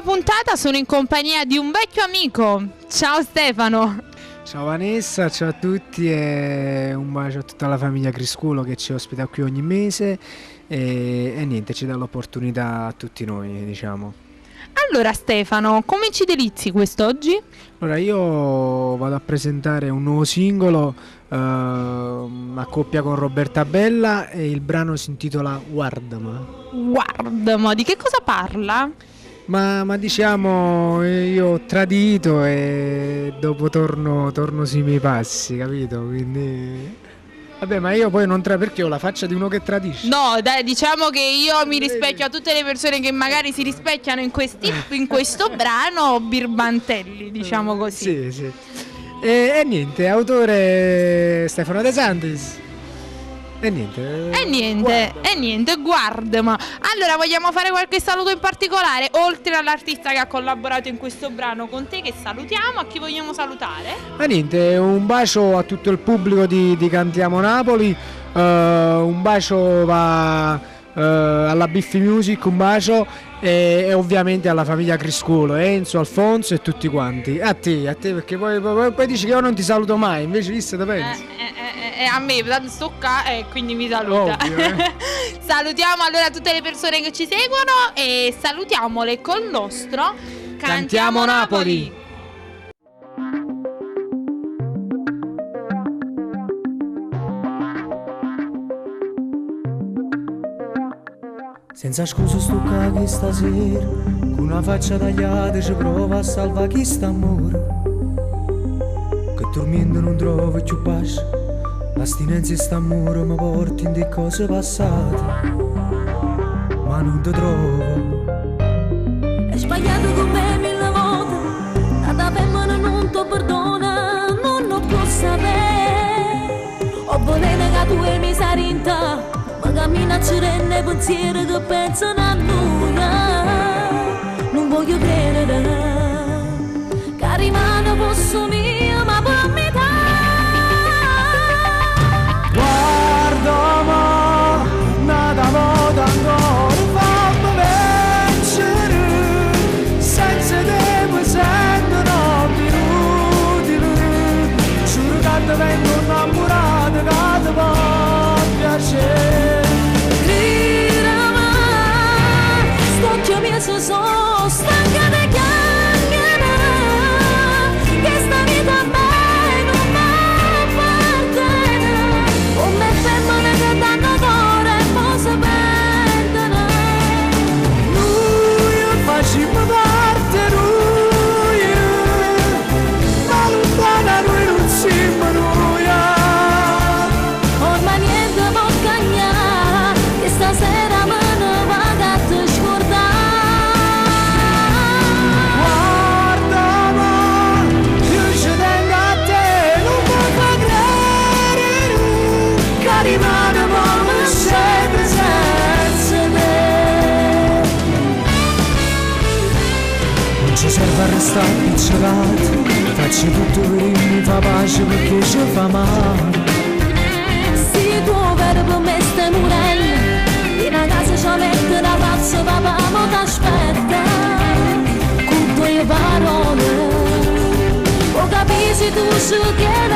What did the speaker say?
puntata sono in compagnia di un vecchio amico. Ciao Stefano. Ciao Vanessa, ciao a tutti e un bacio a tutta la famiglia Crisculo che ci ospita qui ogni mese e niente, ci dà l'opportunità a tutti noi, diciamo. Allora Stefano, come ci delizi quest'oggi? Allora io vado a presentare un nuovo singolo a coppia con Roberta Bella e il brano si intitola Guardama. Guarda, di che cosa parla? Ma diciamo io ho tradito e dopo torno sui miei passi, capito? Quindi vabbè, ma io poi non perché ho la faccia di uno che tradisce. No, dai, diciamo che io mi rispecchio a tutte le persone che magari si rispecchiano in questo brano birbantelli, diciamo così. Sì. E niente, autore Stefano De Santis. E niente, guarda, ma allora vogliamo fare qualche saluto in particolare? Oltre all'artista che ha collaborato in questo brano con te, che salutiamo, a chi vogliamo salutare? Ma niente, un bacio a tutto il pubblico di Cantiamo Napoli, un bacio va alla Biffi Music, un bacio e ovviamente alla famiglia Crisculo, Enzo, Alfonso e tutti quanti. A te perché poi dici che io non ti saluto mai, invece visto te pensi. A me, tanto sto qua e quindi mi saluta. Ovvio, Salutiamo allora tutte le persone che ci seguono e salutiamole col nostro Cantiamo Napoli. Senza scuse sto caghi stasera, con una faccia tagliata ci prova a salvare chi sta amore. Che dormendo non trovo più pace, l'astinenza sta amore mi porta in di cose passate, ma non ti trovo. È sbagliato con me mille volte, nata femmina non ti perdona, non lo può sapere. Ho volere che tu mi sai in te. Ma cammina ci rende pensieri che pensano a noi. Non voglio credere che rimane posso mio, ma per metà. Guarda ma, nada volta ancora, fammi vincere, senza te mi sento notte inutile. Giuro che ti vengo innamorato, che ti può piacere. Sono stanca di chiacchierare, che sta vita a me non mi appartiene. Come femmine che danno cuore e poi si perdono. Lui facciamo parte, lui, ma lontana lui non siamo noi. Ormai niente può cagnare, che stasera me ne vado a te scordare. Rimane come sempre senza te. Non ci serve a restare picciolati, faccio tutto per mi fa pace perché ci fa male. Se tuo verbo me stai morendo, in una casa ci mette la pazza, papà mo t'aspetta. Con tue parole, o capisci tu su che